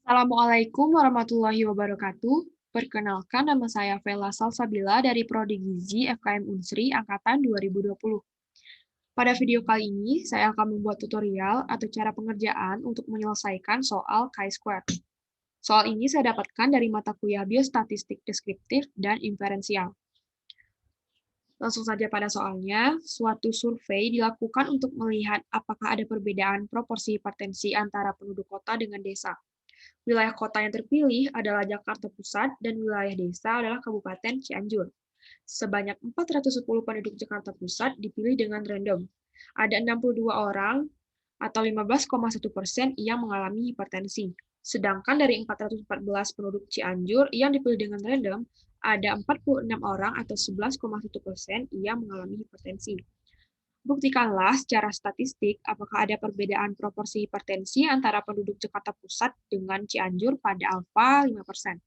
Assalamualaikum warahmatullahi wabarakatuh. Perkenalkan, nama saya Vela Salsabila dari Prodi Gizi FKM Unsri Angkatan 2020. Pada video kali ini, saya akan membuat tutorial atau cara pengerjaan untuk menyelesaikan soal chi-square. Soal ini saya dapatkan dari mata kuliah Biostatistik Deskriptif dan Inferensial. Langsung saja pada soalnya, suatu survei dilakukan untuk melihat apakah ada perbedaan proporsi hipertensi antara penduduk kota dengan desa. Wilayah kota yang terpilih adalah Jakarta Pusat dan wilayah desa adalah Kabupaten Cianjur. Sebanyak 410 penduduk Jakarta Pusat dipilih dengan random. Ada 62 orang atau 15,1% yang mengalami hipertensi. Sedangkan dari 414 penduduk Cianjur yang dipilih dengan random, ada 46 orang atau 11,1% yang mengalami hipertensi. Buktikanlah secara statistik apakah ada perbedaan proporsi hipertensi antara penduduk Jakarta Pusat dengan Cianjur pada alfa 5%.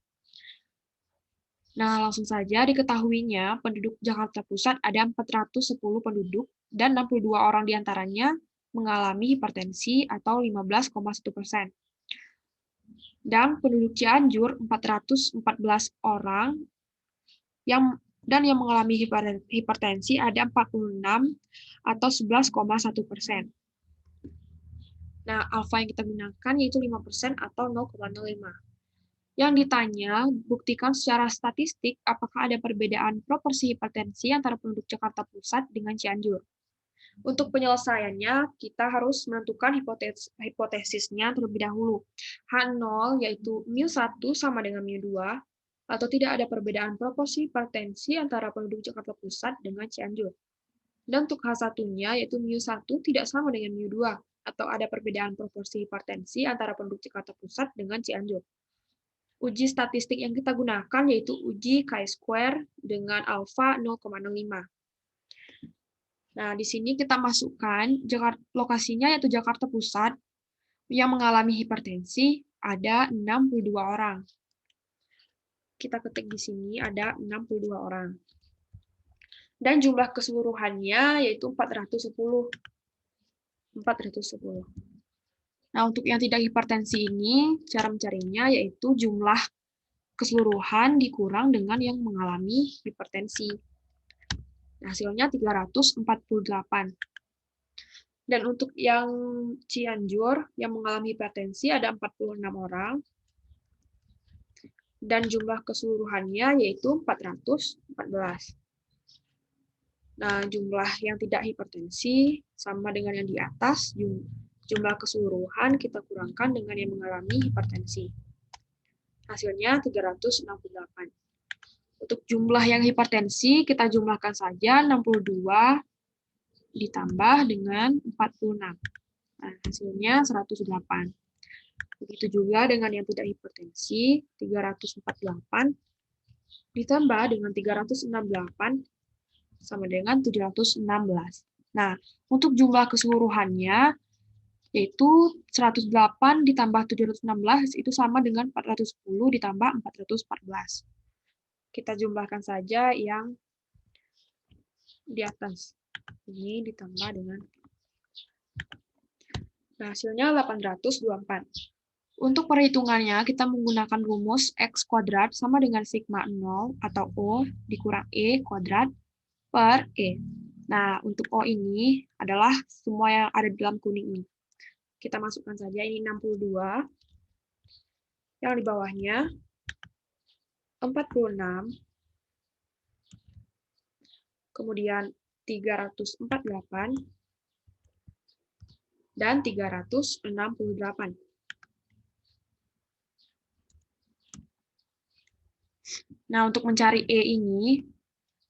Nah, langsung saja diketahuinya penduduk Jakarta Pusat ada 410 penduduk dan 62 orang diantaranya mengalami hipertensi atau 15,1%. Dan penduduk Cianjur 414 orang yang mengalami hipertensi ada 46 atau 11,1%. Nah, alfa yang kita gunakan yaitu 5% atau 0,05. Yang ditanya, buktikan secara statistik apakah ada perbedaan proporsi hipertensi antara penduduk Jakarta Pusat dengan Cianjur. Untuk penyelesaiannya, kita harus menentukan hipotesisnya terlebih dahulu. H0 yaitu μ1 sama dengan μ2, atau tidak ada perbedaan proporsi hipertensi antara penduduk Jakarta Pusat dengan Cianjur. Dan untuk H1-nya yaitu μ1 tidak sama dengan μ2, atau ada perbedaan proporsi hipertensi antara penduduk Jakarta Pusat dengan Cianjur. Uji statistik yang kita gunakan yaitu uji chi-square dengan alfa 0,05. Nah, di sini kita masukkan lokasinya yaitu Jakarta Pusat yang mengalami hipertensi ada 62 orang. Kita ketik di sini ada 62 orang. Dan jumlah keseluruhannya yaitu 410. Nah, untuk yang tidak hipertensi ini, cara mencarinya yaitu jumlah keseluruhan dikurang dengan yang mengalami hipertensi. Hasilnya 348. Dan untuk yang Cianjur yang mengalami hipertensi ada 46 orang. Dan jumlah keseluruhannya yaitu 414. Nah, jumlah yang tidak hipertensi sama dengan yang di atas, jumlah keseluruhan kita kurangkan dengan yang mengalami hipertensi. Hasilnya 368. Untuk jumlah yang hipertensi, kita jumlahkan saja 62 ditambah dengan 46. Nah, hasilnya 108. Begitu juga dengan yang tidak hipertensi, 348 ditambah dengan 368 sama dengan 716. Nah, untuk jumlah keseluruhannya, yaitu 108 ditambah 716 itu sama dengan 410 ditambah 414. Kita jumlahkan saja yang di atas. Ini ditambah dengan... Nah, hasilnya 824. Untuk perhitungannya, kita menggunakan rumus X kuadrat sama dengan sigma 0 atau O dikurang E kuadrat per E. Nah, untuk O ini adalah semua yang ada di dalam kuning ini. Kita masukkan saja ini 62. Yang di bawahnya 46. Kemudian 348 dan 368. Nah, untuk mencari E ini,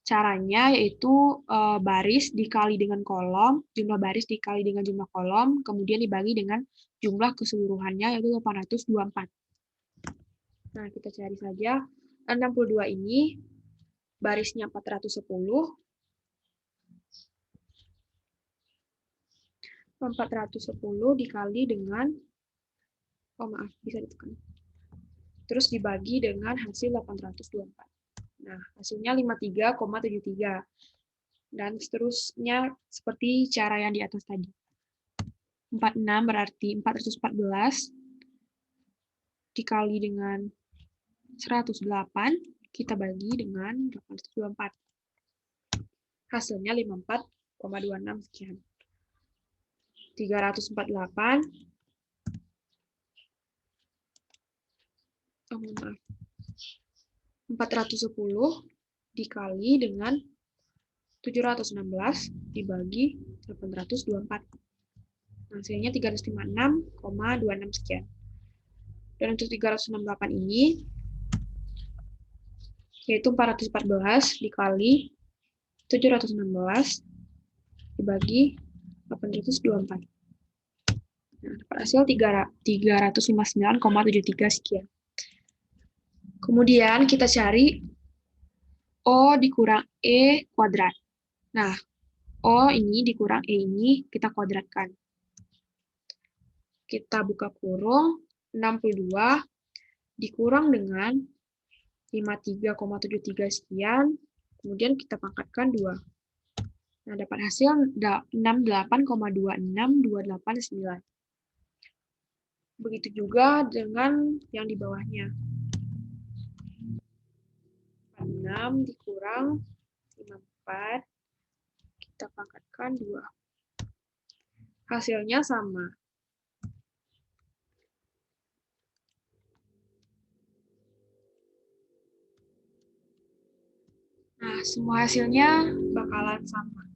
caranya yaitu baris dikali dengan kolom, jumlah baris dikali dengan jumlah kolom, kemudian dibagi dengan jumlah keseluruhannya yaitu 824. Nah, kita cari saja 62 ini, barisnya 410, 410 dikali dengan, bisa ditekan. Terus dibagi dengan hasil 824. Nah, hasilnya 53,73. Dan seterusnya seperti cara yang di atas tadi. 46 berarti 414 dikali dengan 108, kita bagi dengan 824. Hasilnya 54,26 sekian. 348 410 dikali dengan 716 dibagi 824. Hasilnya 356,26 sekian. Dan untuk 368 ini, yaitu 414 dikali 716 dibagi 824. Nah, dapat hasil 359,73 sekian. Kemudian kita cari O dikurang E kuadrat. Nah, O ini dikurang E ini kita kuadratkan. Kita buka kurung, 62 dikurang dengan 53,73 sekian, kemudian kita pangkatkan 2. Nah, dapat hasil 68,262889. Begitu juga dengan yang di bawahnya. 6 dikurang 54, kita pangkatkan 2. Hasilnya sama. Nah, semua hasilnya bakalan sama.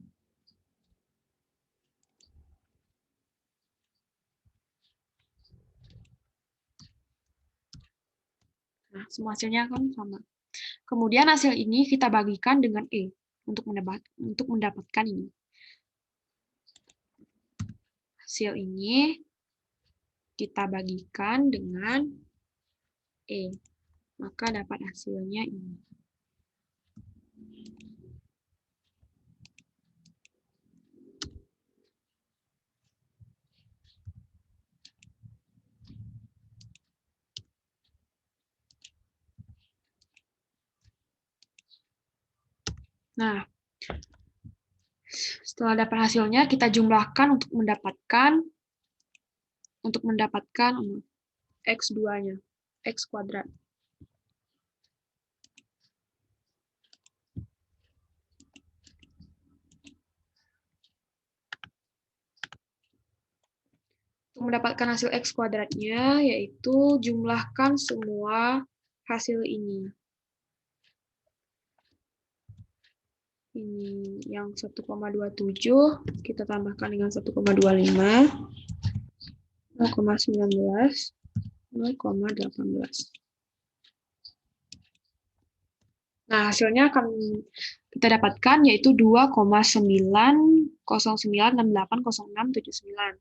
Nah, semua hasilnya kan sama. Kemudian hasil ini kita bagikan dengan E untuk mendapatkan ini. Hasil ini kita bagikan dengan E. Maka dapat hasilnya ini. Nah, setelah dapat hasilnya, kita jumlahkan untuk mendapatkan X2-nya, X kuadrat. Untuk mendapatkan hasil X kuadratnya, yaitu jumlahkan semua hasil ini. Ini yang 1,27, kita tambahkan dengan 1,25, 0,19, 0,18. Nah, hasilnya akan kita dapatkan yaitu 2,909680679.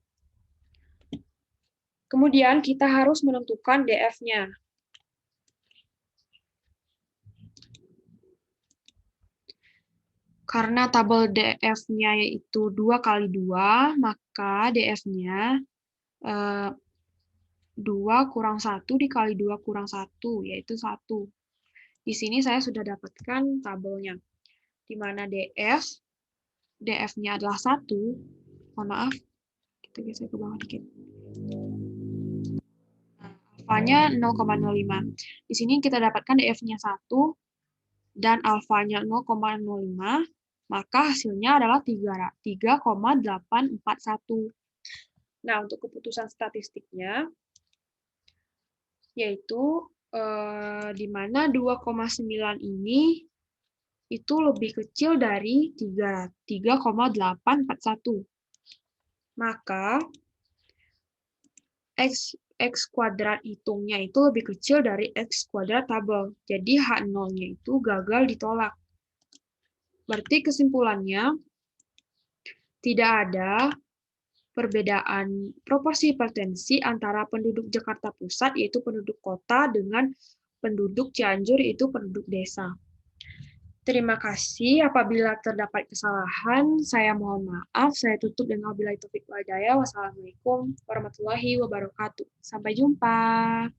Kemudian kita harus menentukan DF-nya. Karena tabel DF-nya yaitu 2 kali 2, maka DF-nya 2 kurang 1 dikali 2 kurang 1, yaitu 1. Di sini saya sudah dapatkan tabelnya, di mana DF-nya adalah 1, mohon maaf, kita geser ke bawah dikit. Alfanya 0,05. Di sini kita dapatkan DF-nya 1, dan alfanya 0,05, maka hasilnya adalah 3,841. Nah, untuk keputusan statistiknya, yaitu di mana 2,9 ini itu lebih kecil dari 3,841. Maka X kuadrat hitungnya itu lebih kecil dari X kuadrat tabel. Jadi H0-nya itu gagal ditolak. Berarti kesimpulannya, tidak ada perbedaan proporsi hipertensi antara penduduk Jakarta Pusat, yaitu penduduk kota, dengan penduduk Cianjur, yaitu penduduk desa. Terima kasih. Apabila terdapat kesalahan, saya mohon maaf. Saya tutup dengan wabillahi taufiq wal hidayah. Wassalamualaikum warahmatullahi wabarakatuh. Sampai jumpa.